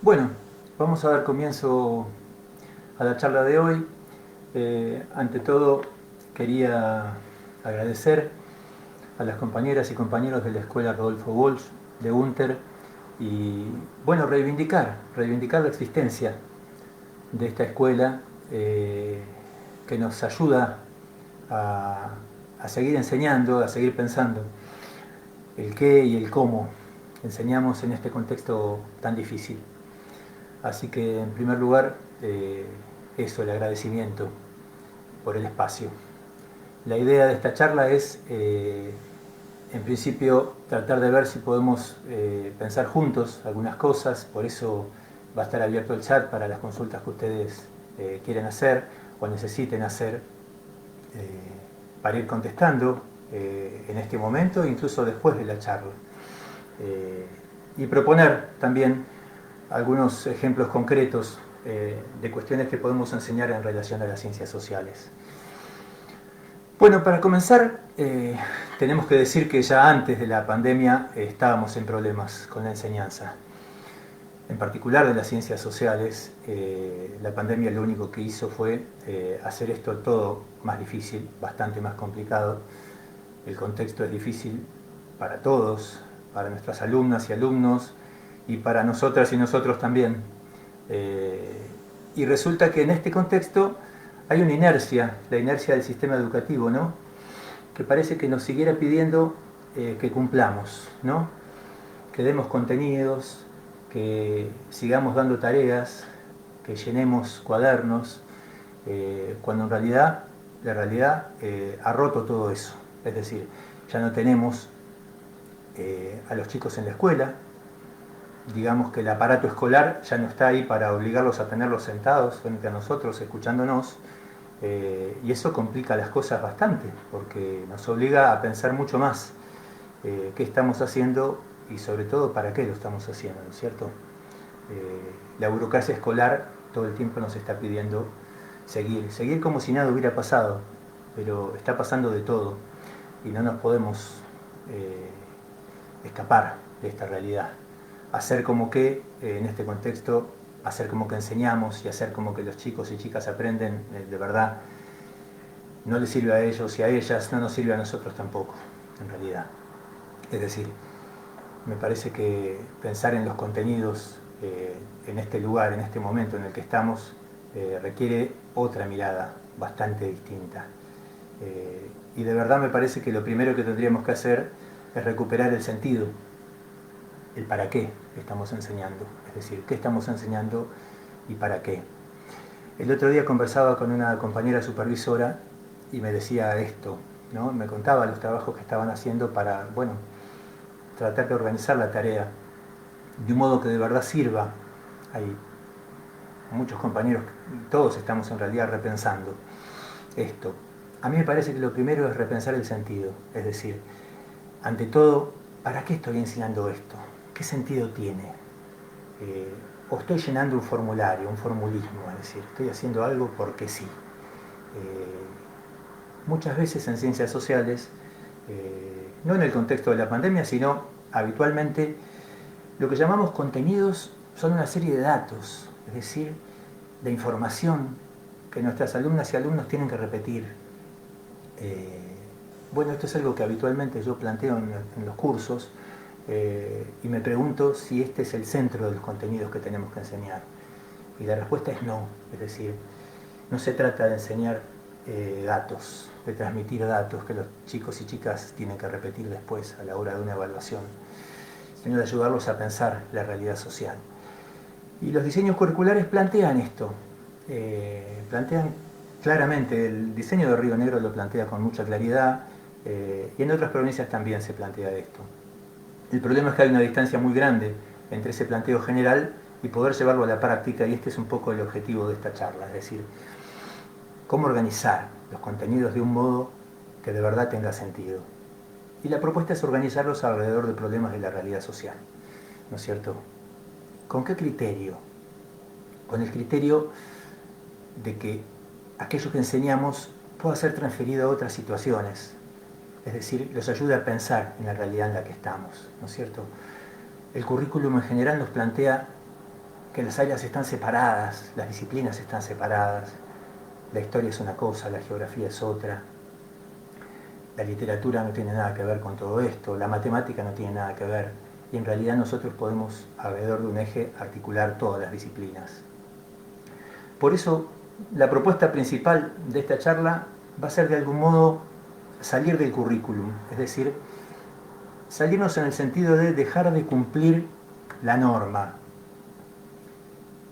Bueno, vamos a dar comienzo a la charla de hoy. Ante todo, quería agradecer a las compañeras y compañeros de la Escuela Rodolfo Walsh de UNTER y, bueno, reivindicar la existencia de esta escuela que nos ayuda a, a seguir enseñando, a seguir pensando el qué y el cómo enseñamos en este contexto tan difícil. Así que, en primer lugar, eso, el agradecimiento por el espacio. La idea de esta charla es, en principio, tratar de ver si podemos pensar juntos algunas cosas. Por eso va a estar abierto el chat para las consultas que ustedes quieran hacer o necesiten hacer para ir contestando en este momento e incluso después de la charla. Y proponer también algunos ejemplos concretos de cuestiones que podemos enseñar en relación a las ciencias sociales. Bueno, para comenzar, tenemos que decir que ya antes de la pandemia estábamos en problemas con la enseñanza. En particular de las ciencias sociales, la pandemia lo único que hizo fue hacer esto todo más difícil, bastante más complicado. El contexto es difícil para todos, para nuestras alumnas y alumnos, y para nosotras y nosotros también. Y resulta que en este contexto hay una inercia, la inercia del sistema educativo, ¿no? Que parece que nos siguiera pidiendo que cumplamos, ¿no? Que demos contenidos, que sigamos dando tareas, que llenemos cuadernos, cuando en realidad, la realidad ha roto todo eso. Es decir, ya no tenemos a los chicos en la escuela, digamos que el aparato escolar ya no está ahí para obligarlos a tenerlos sentados frente a nosotros, escuchándonos, y eso complica las cosas bastante, porque nos obliga a pensar mucho más qué estamos haciendo y sobre todo para qué lo estamos haciendo, ¿no es cierto? La burocracia escolar todo el tiempo nos está pidiendo seguir como si nada hubiera pasado, pero está pasando de todo y no nos podemos escapar de esta realidad. Hacer como que, en este contexto, hacer como que enseñamos y hacer como que los chicos y chicas aprenden, de verdad, no les sirve a ellos y a ellas, no nos sirve a nosotros tampoco, en realidad. Es decir, me parece que pensar en los contenidos en este lugar, en este momento en el que estamos, requiere otra mirada bastante distinta. Y de verdad me parece que lo primero que tendríamos que hacer es recuperar el sentido, el para qué estamos enseñando, es decir, qué estamos enseñando y para qué. El otro día conversaba con una compañera supervisora y me decía esto, ¿no? Me contaba los trabajos que estaban haciendo para, bueno, tratar de organizar la tarea de un modo que de verdad sirva. Hay muchos compañeros, todos estamos en realidad repensando esto. A mí me parece que lo primero es repensar el sentido, es decir, ante todo, ¿para qué estoy enseñando esto? ¿Qué sentido tiene? O estoy llenando un formulario, un formulismo, es decir, estoy haciendo algo porque sí. Muchas veces en ciencias sociales, no en el contexto de la pandemia, sino habitualmente, lo que llamamos contenidos son una serie de datos, es decir, de información que nuestras alumnas y alumnos tienen que repetir. Bueno, esto es algo que habitualmente yo planteo en los cursos y me pregunto si este es el centro de los contenidos que tenemos que enseñar. Y la respuesta es no, es decir, no se trata de enseñar datos, de transmitir datos que los chicos y chicas tienen que repetir después a la hora de una evaluación, sino de ayudarlos a pensar la realidad social. Y los diseños curriculares plantean esto, plantean claramente, el diseño de Río Negro lo plantea con mucha claridad, y en otras provincias también se plantea esto. El problema es que hay una distancia muy grande entre ese planteo general y poder llevarlo a la práctica, y este es un poco el objetivo de esta charla, es decir, cómo organizar los contenidos de un modo que de verdad tenga sentido. Y la propuesta es organizarlos alrededor de problemas de la realidad social, ¿no es cierto? ¿Con qué criterio? Con el criterio de que aquello que enseñamos pueda ser transferido a otras situaciones, es decir, los ayuda a pensar en la realidad en la que estamos, ¿no es cierto? El currículum en general nos plantea que las áreas están separadas, las disciplinas están separadas, la historia es una cosa, la geografía es otra, la literatura no tiene nada que ver con todo esto, la matemática no tiene nada que ver, y en realidad nosotros podemos, alrededor de un eje, articular todas las disciplinas. Por eso, la propuesta principal de esta charla va a ser de algún modo salir del currículum, es decir, salirnos en el sentido de dejar de cumplir la norma.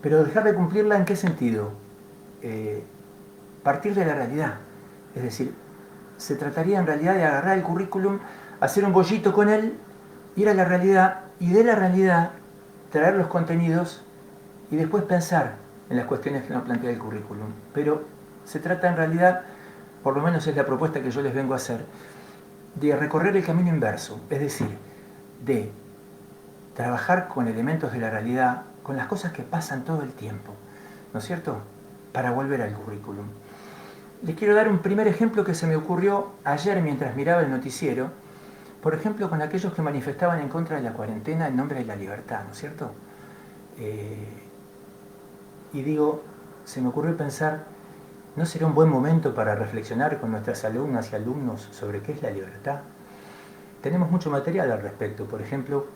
Pero dejar de cumplirla, ¿en qué sentido? Partir de la realidad. Es decir, se trataría en realidad de agarrar el currículum, hacer un bollito con él, ir a la realidad y de la realidad traer los contenidos y después pensar en las cuestiones que nos plantea el currículum. Pero se trata en realidad, por lo menos es la propuesta que yo les vengo a hacer, de recorrer el camino inverso, es decir, de trabajar con elementos de la realidad, con las cosas que pasan todo el tiempo, ¿no es cierto?, para volver al currículum. Les quiero dar un primer ejemplo que se me ocurrió ayer mientras miraba el noticiero, por ejemplo, con aquellos que manifestaban en contra de la cuarentena en nombre de la libertad, ¿no es cierto? Y digo, se me ocurrió pensar, ¿no será un buen momento para reflexionar con nuestras alumnas y alumnos sobre qué es la libertad? Tenemos mucho material al respecto. Por ejemplo,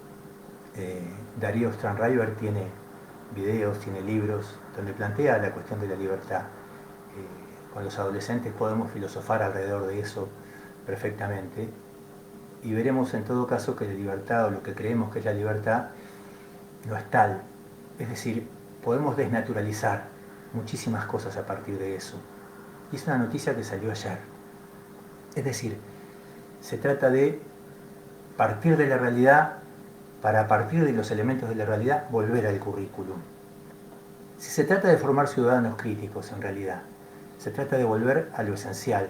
Darío Stranriver tiene videos, tiene libros donde plantea la cuestión de la libertad. Con los adolescentes podemos filosofar alrededor de eso perfectamente y veremos en todo caso que la libertad, o lo que creemos que es la libertad, no es tal. Es decir, podemos desnaturalizar muchísimas cosas a partir de eso. Y es una noticia que salió ayer. Es decir, se trata de partir de la realidad para, a partir de los elementos de la realidad, volver al currículum. Si se trata de formar ciudadanos críticos, en realidad, se trata de volver a lo esencial,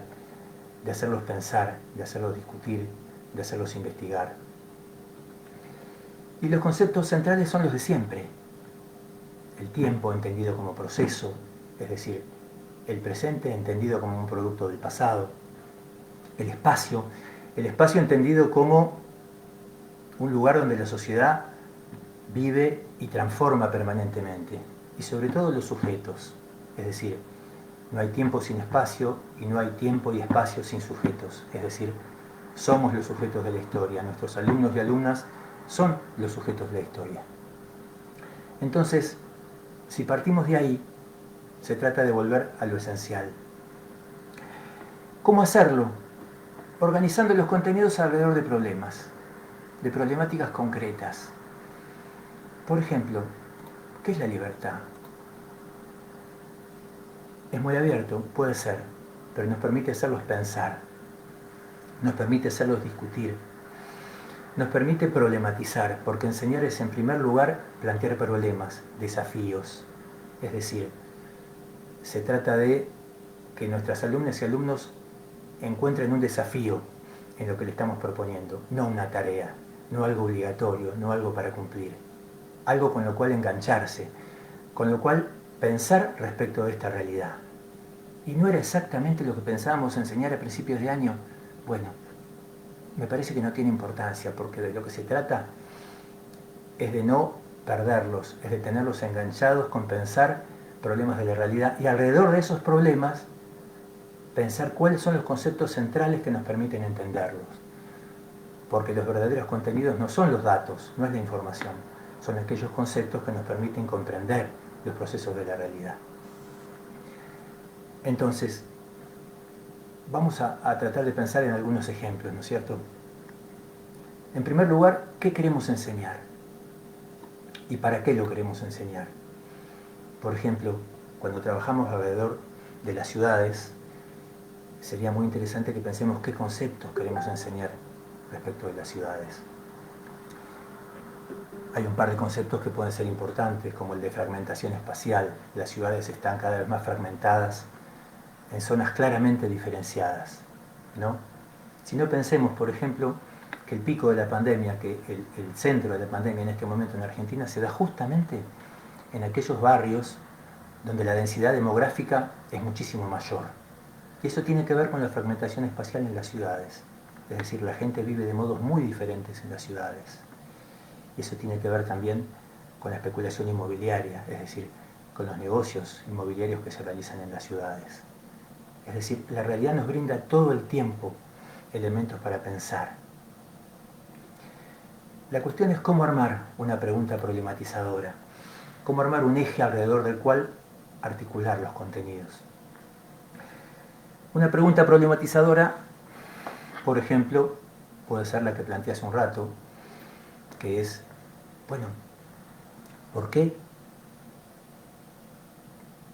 de hacerlos pensar, de hacerlos discutir, de hacerlos investigar. Y los conceptos centrales son los de siempre. El tiempo entendido como proceso, es decir, el presente entendido como un producto del pasado. El espacio entendido como un lugar donde la sociedad vive y transforma permanentemente. Y sobre todo los sujetos, es decir, no hay tiempo sin espacio y no hay tiempo y espacio sin sujetos. Es decir, somos los sujetos de la historia. Nuestros alumnos y alumnas son los sujetos de la historia. Entonces, si partimos de ahí, se trata de volver a lo esencial. ¿Cómo hacerlo? Organizando los contenidos alrededor de problemas, de problemáticas concretas. Por ejemplo, ¿qué es la libertad? Es muy abierto, puede ser, pero nos permite hacerlos pensar, nos permite hacerlos discutir, nos permite problematizar, porque enseñar es en primer lugar plantear problemas, desafíos. Es decir, se trata de que nuestras alumnas y alumnos encuentren un desafío en lo que le estamos proponiendo, no una tarea, no algo obligatorio, no algo para cumplir, algo con lo cual engancharse, con lo cual pensar respecto de esta realidad. ¿Y no era exactamente lo que pensábamos enseñar a principios de año? Bueno, me parece que no tiene importancia, porque de lo que se trata es de no perderlos, es de tenerlos enganchados con pensar problemas de la realidad y alrededor de esos problemas pensar cuáles son los conceptos centrales que nos permiten entenderlos. Porque los verdaderos contenidos no son los datos, no es la información, son aquellos conceptos que nos permiten comprender los procesos de la realidad. Entonces, vamos a tratar de pensar en algunos ejemplos, ¿no es cierto? En primer lugar, ¿qué queremos enseñar? ¿Y para qué lo queremos enseñar? Por ejemplo, cuando trabajamos alrededor de las ciudades, sería muy interesante que pensemos qué conceptos queremos enseñar respecto de las ciudades. Hay un par de conceptos que pueden ser importantes, como el de fragmentación espacial. Las ciudades están cada vez más fragmentadas en zonas claramente diferenciadas, ¿no? Si no, pensemos, por ejemplo, que el pico de la pandemia, que el centro de la pandemia en este momento en Argentina se da justamente en aquellos barrios donde la densidad demográfica es muchísimo mayor. Y eso tiene que ver con la fragmentación espacial en las ciudades. Es decir, la gente vive de modos muy diferentes en las ciudades. Y eso tiene que ver también con la especulación inmobiliaria, es decir, con los negocios inmobiliarios que se realizan en las ciudades. Es decir, la realidad nos brinda todo el tiempo elementos para pensar. La cuestión es cómo armar una pregunta problematizadora, cómo armar un eje alrededor del cual articular los contenidos. Una pregunta problematizadora, por ejemplo, puede ser la que planteé hace un rato, que es, bueno, ¿por qué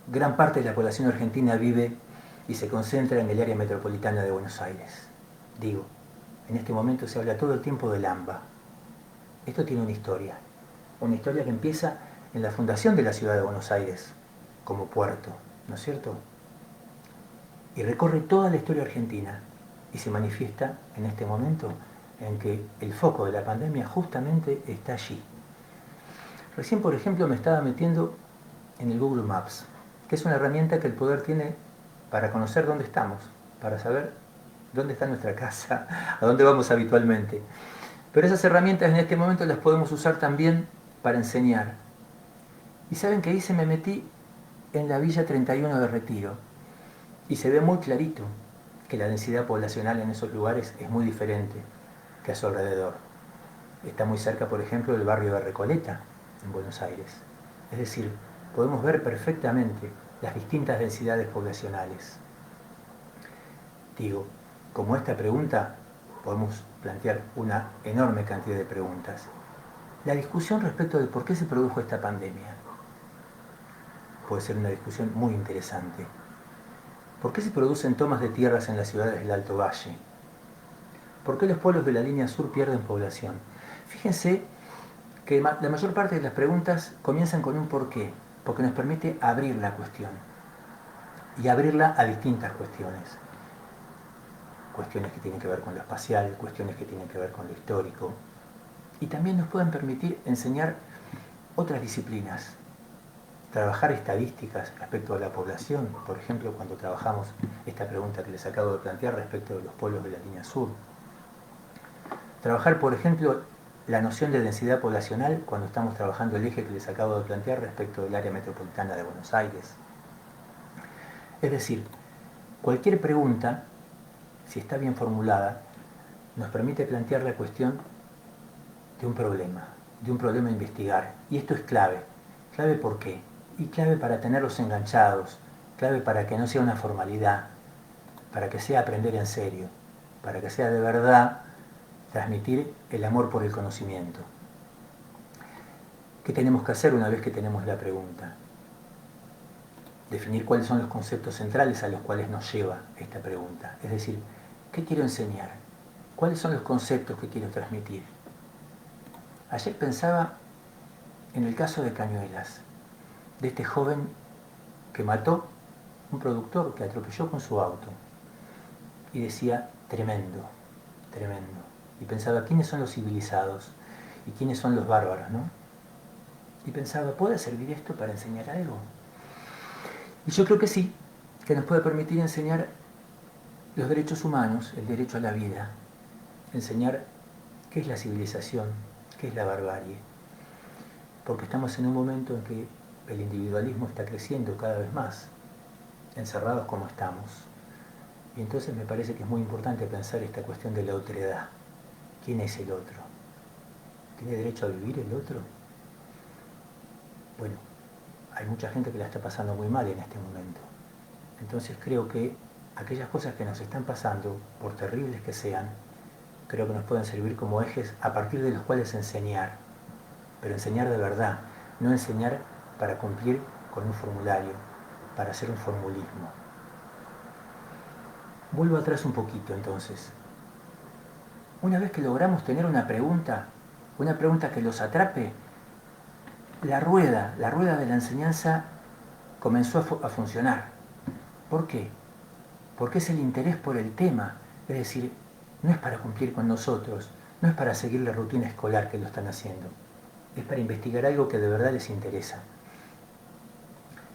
gran parte de la población argentina vive y se concentra en el área metropolitana de Buenos Aires? Digo, en este momento se habla todo el tiempo del AMBA. Esto tiene una historia que empieza en la fundación de la ciudad de Buenos Aires como puerto, ¿no es cierto? Y recorre toda la historia argentina y se manifiesta en este momento en que el foco de la pandemia justamente está allí. Recién, por ejemplo, me estaba metiendo en el Google Maps, que es una herramienta que el poder tiene para conocer dónde estamos, para saber dónde está nuestra casa, a dónde vamos habitualmente. Pero esas herramientas en este momento las podemos usar también para enseñar. ¿Y saben qué hice? Me metí en la Villa 31 de Retiro y se ve muy clarito que la densidad poblacional en esos lugares es muy diferente que a su alrededor. Está muy cerca, por ejemplo, del barrio de Recoleta, en Buenos Aires. Es decir, podemos ver perfectamente las distintas densidades poblacionales. Digo, como esta pregunta, podemos plantear una enorme cantidad de preguntas. La discusión respecto de por qué se produjo esta pandemia puede ser una discusión muy interesante. ¿Por qué se producen tomas de tierras en las ciudades del Alto Valle? ¿Por qué los pueblos de la línea sur pierden población? Fíjense que la mayor parte de las preguntas comienzan con un porqué, porque nos permite abrir la cuestión y abrirla a distintas cuestiones. Cuestiones que tienen que ver con lo espacial, cuestiones que tienen que ver con lo histórico, y también nos pueden permitir enseñar otras disciplinas, trabajar estadísticas respecto a la población, por ejemplo, cuando trabajamos esta pregunta que les acabo de plantear respecto de los pueblos de la línea sur. Trabajar, por ejemplo, la noción de densidad poblacional cuando estamos trabajando el eje que les acabo de plantear respecto del área metropolitana de Buenos Aires. Es decir, cualquier pregunta, si está bien formulada, nos permite plantear la cuestión de un problema a investigar. Y esto es clave. ¿Clave por qué? Y clave para tenerlos enganchados, clave para que no sea una formalidad, para que sea aprender en serio, para que sea de verdad transmitir el amor por el conocimiento. ¿Qué tenemos que hacer una vez que tenemos la pregunta? Definir cuáles son los conceptos centrales a los cuales nos lleva esta pregunta. Es decir, ¿qué quiero enseñar? ¿Cuáles son los conceptos que quiero transmitir? Ayer pensaba en el caso de Cañuelas, de este joven que mató un productor que atropelló con su auto. Y decía, tremendo, tremendo. Y pensaba, ¿quiénes son los civilizados? ¿Y quiénes son los bárbaros, no? Y pensaba, ¿puede servir esto para enseñar algo? Y yo creo que sí, que nos puede permitir enseñar los derechos humanos, el derecho a la vida, enseñar qué es la civilización, qué es la barbarie. Porque estamos en un momento en que el individualismo está creciendo cada vez más, encerrados como estamos. Y entonces me parece que es muy importante pensar esta cuestión de la otredad. ¿Quién es el otro? ¿Tiene derecho a vivir el otro? Bueno, hay mucha gente que la está pasando muy mal en este momento. Entonces creo que aquellas cosas que nos están pasando, por terribles que sean, creo que nos pueden servir como ejes a partir de los cuales enseñar. Pero enseñar de verdad, no enseñar para cumplir con un formulario, para hacer un formulismo. Vuelvo atrás un poquito entonces. Una vez que logramos tener una pregunta que los atrape, la rueda de la enseñanza comenzó a funcionar. ¿Por qué? Porque es el interés por el tema, es decir, no es para cumplir con nosotros, no es para seguir la rutina escolar que lo están haciendo, es para investigar algo que de verdad les interesa.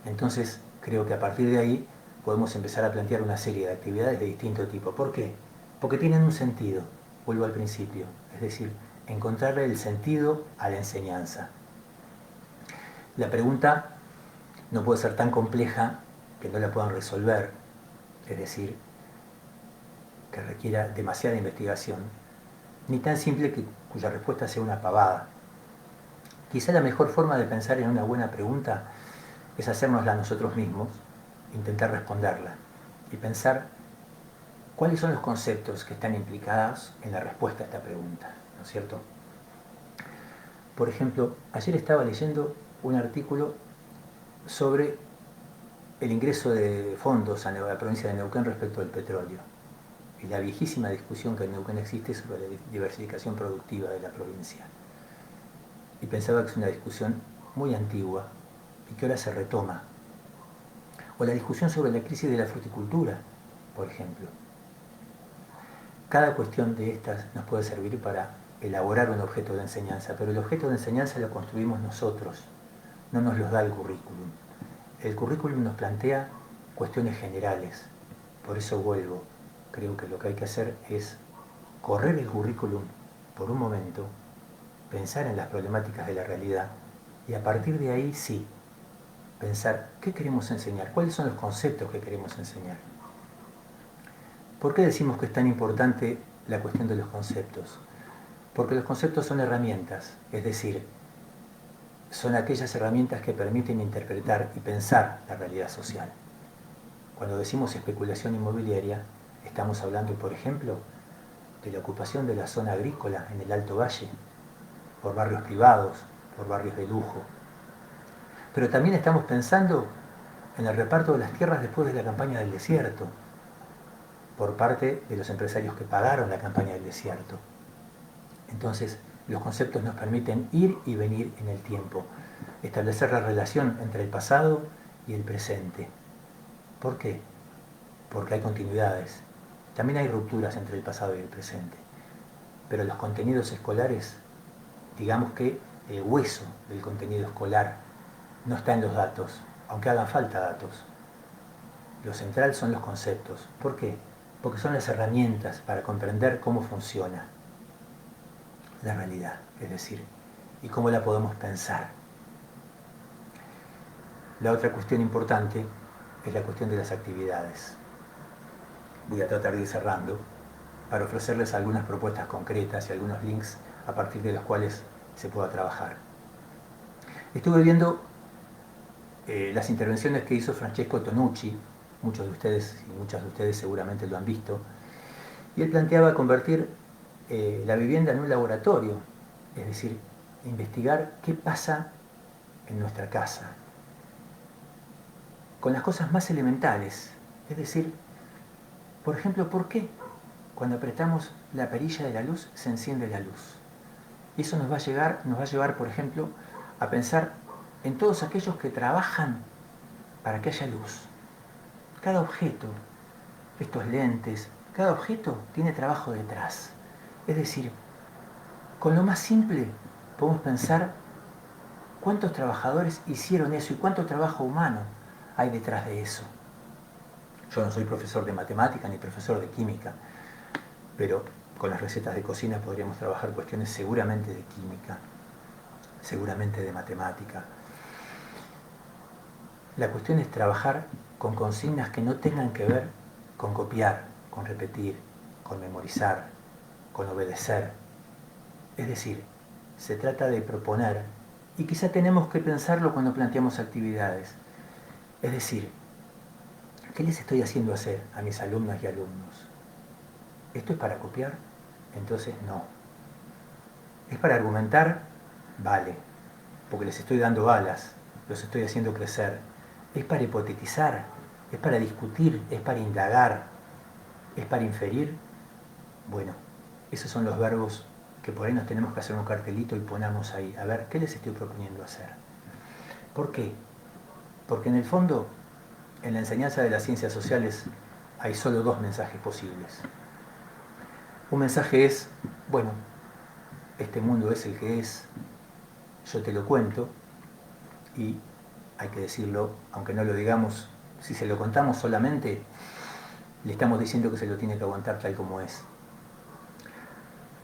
Entonces, creo que a partir de ahí podemos empezar a plantear una serie de actividades de distinto tipo. ¿Por qué? Porque tienen un sentido, vuelvo al principio, es decir, encontrarle el sentido a la enseñanza. La pregunta no puede ser tan compleja que no la puedan resolver, es decir, que requiera demasiada investigación, ni tan simple cuya respuesta sea una pavada. Quizá la mejor forma de pensar en una buena pregunta es hacérnosla nosotros mismos, intentar responderla y pensar cuáles son los conceptos que están implicados en la respuesta a esta pregunta, ¿no es cierto? Por ejemplo, ayer estaba leyendo un artículo sobre el ingreso de fondos a la provincia de Neuquén respecto del petróleo y la viejísima discusión que en Neuquén existe sobre la diversificación productiva de la provincia. Y pensaba que es una discusión muy antigua y que ahora se retoma. O la discusión sobre la crisis de la fruticultura, por ejemplo. Cada cuestión de estas nos puede servir para elaborar un objeto de enseñanza, pero el objeto de enseñanza lo construimos nosotros, no nos lo da el currículum. El currículum nos plantea cuestiones generales, por eso vuelvo. Creo que lo que hay que hacer es correr el currículum por un momento, pensar en las problemáticas de la realidad y a partir de ahí sí, pensar qué queremos enseñar, cuáles son los conceptos que queremos enseñar. ¿Por qué decimos que es tan importante la cuestión de los conceptos? Porque los conceptos son herramientas, es decir, son aquellas herramientas que permiten interpretar y pensar la realidad social. Cuando decimos especulación inmobiliaria, estamos hablando, por ejemplo, de la ocupación de la zona agrícola en el Alto Valle, por barrios privados, por barrios de lujo. Pero también estamos pensando en el reparto de las tierras después de la campaña del desierto, por parte de los empresarios que pagaron la campaña del desierto. Entonces, los conceptos nos permiten ir y venir en el tiempo, establecer la relación entre el pasado y el presente. ¿Por qué? Porque hay continuidades. También hay rupturas entre el pasado y el presente. Pero los contenidos escolares, digamos que el hueso del contenido escolar no está en los datos, aunque hagan falta datos. Lo central son los conceptos. ¿Por qué? Porque son las herramientas para comprender cómo funciona la realidad, es decir, y cómo la podemos pensar. La otra cuestión importante es la cuestión de las actividades. Voy a tratar de ir cerrando para ofrecerles algunas propuestas concretas y algunos links a partir de los cuales se pueda trabajar. Estuve viendo las intervenciones que hizo Francesco Tonucci, muchos de ustedes y muchas de ustedes seguramente lo han visto, y él planteaba convertir la vivienda en un laboratorio, es decir, investigar qué pasa en nuestra casa, con las cosas más elementales, es decir, por ejemplo, ¿por qué cuando apretamos la perilla de la luz se enciende la luz? Eso nos va a llevar, por ejemplo, a pensar en todos aquellos que trabajan para que haya luz. Cada objeto, estos lentes, cada objeto tiene trabajo detrás. Es decir, con lo más simple podemos pensar cuántos trabajadores hicieron eso y cuánto trabajo humano hay detrás de eso. Yo no soy profesor de matemática ni profesor de química, pero con las recetas de cocina podríamos trabajar cuestiones seguramente de química, seguramente de matemática. La cuestión es trabajar con consignas que no tengan que ver con copiar, con repetir, con memorizar, con obedecer. Es decir, se trata de proponer, y quizá tenemos que pensarlo cuando planteamos actividades. Es decir, ¿qué les estoy haciendo hacer a mis alumnas y alumnos? ¿Esto es para copiar? Entonces no. ¿Es para argumentar? Vale, porque les estoy dando alas, los estoy haciendo crecer. ¿Es para hipotetizar? ¿Es para discutir? ¿Es para indagar? ¿Es para inferir? Bueno, esos son los verbos que por ahí nos tenemos que hacer un cartelito y ponamos ahí. A ver, ¿qué les estoy proponiendo hacer? ¿Por qué? Porque en el fondo, en la enseñanza de las ciencias sociales hay solo dos mensajes posibles. Un mensaje es, bueno, este mundo es el que es, yo te lo cuento, y hay que decirlo, aunque no lo digamos, si se lo contamos solamente, le estamos diciendo que se lo tiene que aguantar tal como es.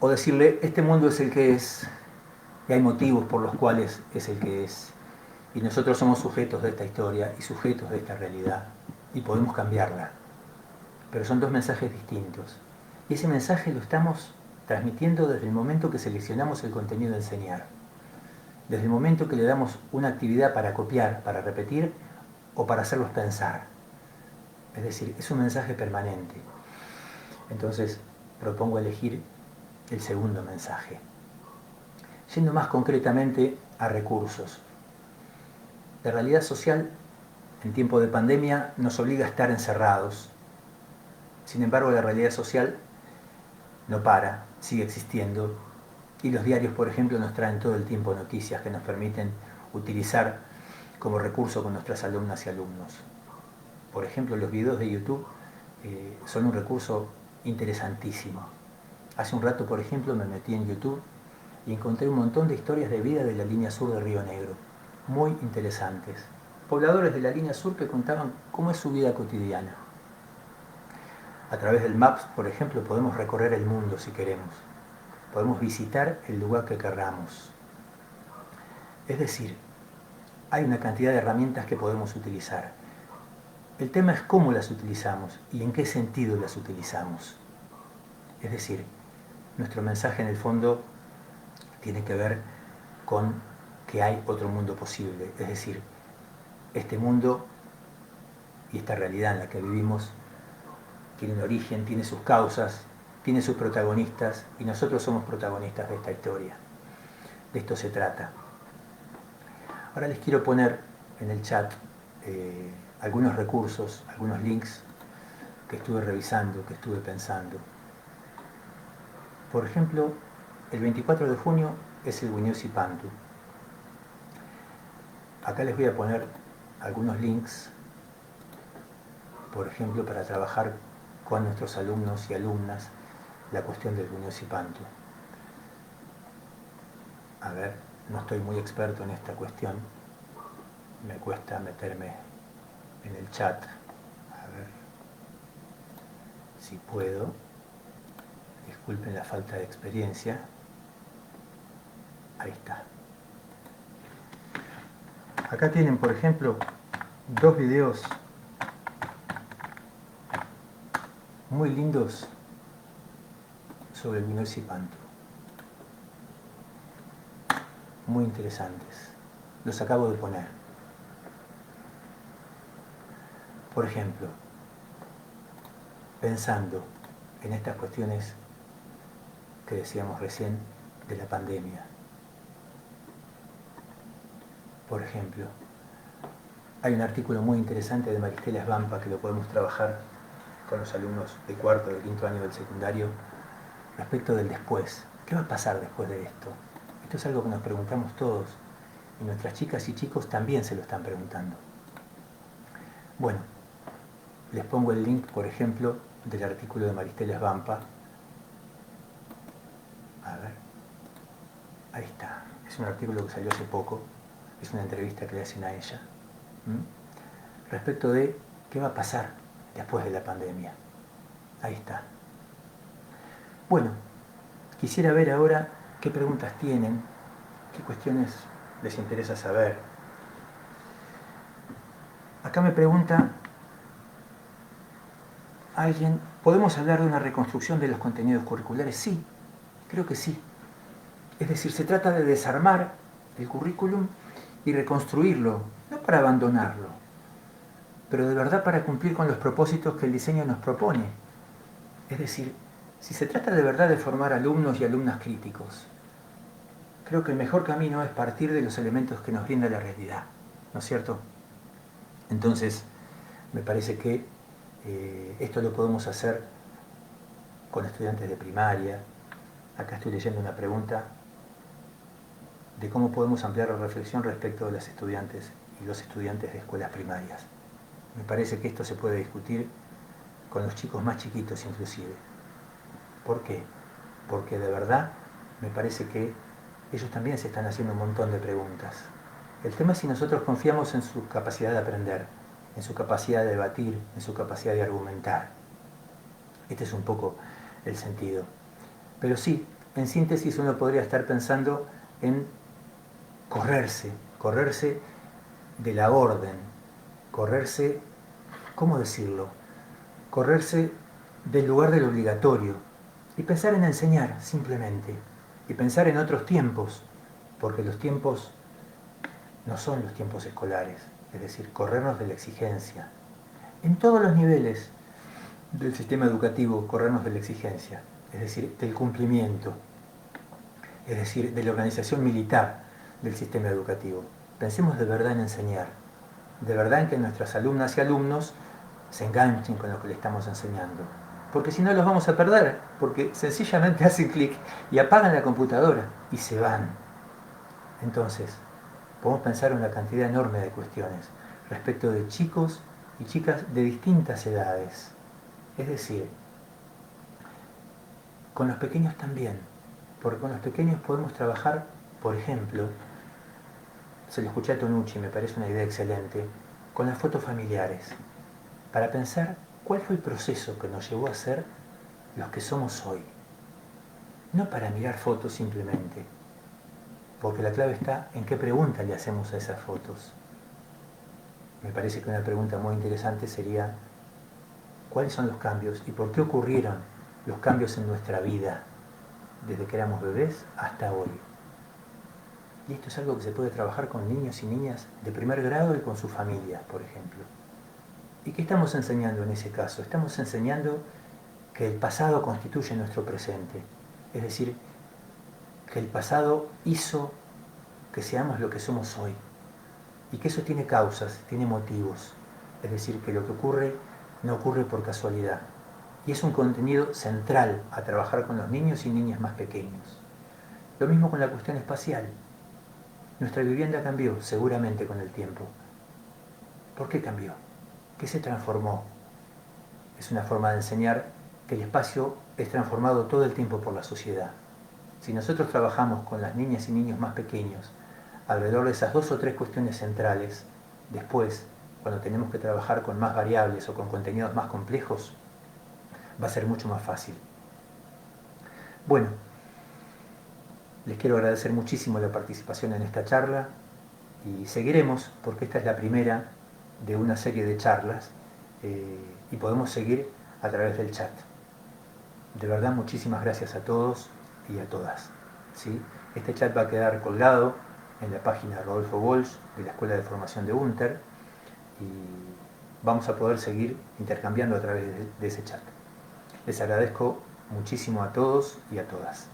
O decirle, este mundo es el que es, y hay motivos por los cuales es el que es. Y nosotros somos sujetos de esta historia y sujetos de esta realidad. Y podemos cambiarla. Pero son dos mensajes distintos. Y ese mensaje lo estamos transmitiendo desde el momento que seleccionamos el contenido a enseñar. Desde el momento que le damos una actividad para copiar, para repetir o para hacerlos pensar. Es decir, es un mensaje permanente. Entonces, propongo elegir el segundo mensaje. Yendo más concretamente a recursos. La realidad social en tiempo de pandemia nos obliga a estar encerrados. Sin embargo, la realidad social no para, sigue existiendo. Y los diarios, por ejemplo, nos traen todo el tiempo noticias que nos permiten utilizar como recurso con nuestras alumnas y alumnos. Por ejemplo, los videos de YouTube son un recurso interesantísimo. Hace un rato, por ejemplo, me metí en YouTube y encontré un montón de historias de vida de la línea sur de Río Negro, muy interesantes. Pobladores de la línea sur que contaban cómo es su vida cotidiana. A través del Maps, por ejemplo, podemos recorrer el mundo si queremos. Podemos visitar el lugar que querramos. Es decir, hay una cantidad de herramientas que podemos utilizar. El tema es cómo las utilizamos y en qué sentido las utilizamos. Es decir, nuestro mensaje en el fondo tiene que ver con que hay otro mundo posible. Es decir, este mundo y esta realidad en la que vivimos tiene un origen, tiene sus causas, tiene sus protagonistas y nosotros somos protagonistas de esta historia. De esto se trata. Ahora les quiero poner en el chat algunos recursos, algunos links que estuve revisando, que estuve pensando. Por ejemplo, el 24 de junio es el Wiñosi Pantu. Acá les voy a poner algunos links, por ejemplo, para trabajar con nuestros alumnos y alumnas la cuestión del Wiñosi Pantu. A ver, no estoy muy experto en esta cuestión, me cuesta meterme en el chat. A ver si puedo. Disculpen la falta de experiencia. Ahí está. Acá tienen, por ejemplo, dos videos muy lindos sobre el Wiñosi Pantu. Muy interesantes. Los acabo de poner. Por ejemplo, pensando en estas cuestiones que decíamos recién de la pandemia. Por ejemplo, hay un artículo muy interesante de Maristela Svampa que lo podemos trabajar con los alumnos de cuarto, de quinto año del secundario, respecto del después. ¿Qué va a pasar después de esto? Esto es algo que nos preguntamos todos y nuestras chicas y chicos también se lo están preguntando. Bueno, les pongo el link, por ejemplo, del artículo de Maristela Svampa. A ver, ahí está. Es un artículo que salió hace poco. Es una entrevista que le hacen a ella. Respecto de qué va a pasar después de la pandemia. Ahí está. Bueno, quisiera ver ahora qué preguntas tienen, qué cuestiones les interesa saber. Acá me pregunta alguien, ¿podemos hablar de una reconstrucción de los contenidos curriculares? Sí, creo que sí. Es decir, se trata de desarmar el currículum y reconstruirlo, no para abandonarlo, pero de verdad para cumplir con los propósitos que el diseño nos propone. Es decir, si se trata de verdad de formar alumnos y alumnas críticos, creo que el mejor camino es partir de los elementos que nos brinda la realidad, ¿no es cierto? Entonces, me parece que esto lo podemos hacer con estudiantes de primaria. Acá estoy leyendo una pregunta de cómo podemos ampliar la reflexión respecto de las estudiantes y los estudiantes de escuelas primarias. Me parece que esto se puede discutir con los chicos más chiquitos inclusive. ¿Por qué? Porque de verdad me parece que ellos también se están haciendo un montón de preguntas. El tema es si nosotros confiamos en su capacidad de aprender, en su capacidad de debatir, en su capacidad de argumentar. Este es un poco el sentido. Pero sí, en síntesis uno podría estar pensando en correrse de la orden, correrse, ¿cómo decirlo? Correrse del lugar del obligatorio y pensar en enseñar simplemente, y pensar en otros tiempos, porque los tiempos no son los tiempos escolares, es decir, corrernos de la exigencia. En todos los niveles del sistema educativo, corrernos de la exigencia, es decir, del cumplimiento, es decir, de la organización militar del sistema educativo. Pensemos de verdad en enseñar, de verdad en que nuestras alumnas y alumnos se enganchen con lo que le estamos enseñando. Porque si no los vamos a perder, porque sencillamente hacen clic y apagan la computadora y se van. Entonces, podemos pensar en una cantidad enorme de cuestiones respecto de chicos y chicas de distintas edades. Es decir, con los pequeños también, porque con los pequeños podemos trabajar, por ejemplo, se lo escuché a Tonucci, me parece una idea excelente, con las fotos familiares, para pensar cuál fue el proceso que nos llevó a ser los que somos hoy. No para mirar fotos simplemente, porque la clave está en qué pregunta le hacemos a esas fotos. Me parece que una pregunta muy interesante sería, ¿cuáles son los cambios y por qué ocurrieron los cambios en nuestra vida desde que éramos bebés hasta hoy? Y esto es algo que se puede trabajar con niños y niñas de primer grado y con sus familias, por ejemplo. ¿Y qué estamos enseñando en ese caso? Estamos enseñando que el pasado constituye nuestro presente. Es decir, que el pasado hizo que seamos lo que somos hoy. Y que eso tiene causas, tiene motivos. Es decir, que lo que ocurre no ocurre por casualidad. Y es un contenido central a trabajar con los niños y niñas más pequeños. Lo mismo con la cuestión espacial. Nuestra vivienda cambió seguramente con el tiempo. ¿Por qué cambió? ¿Qué se transformó? Es una forma de enseñar que el espacio es transformado todo el tiempo por la sociedad. Si nosotros trabajamos con las niñas y niños más pequeños alrededor de esas 2 o 3 cuestiones centrales, después, cuando tenemos que trabajar con más variables o con contenidos más complejos, va a ser mucho más fácil. Bueno, les quiero agradecer muchísimo la participación en esta charla y seguiremos, porque esta es la primera de una serie de charlas y podemos seguir a través del chat. De verdad, muchísimas gracias a todos y a todas. ¿Sí? Este chat va a quedar colgado en la página Rodolfo Walsh de la Escuela de Formación de UNTER y vamos a poder seguir intercambiando a través de ese chat. Les agradezco muchísimo a todos y a todas.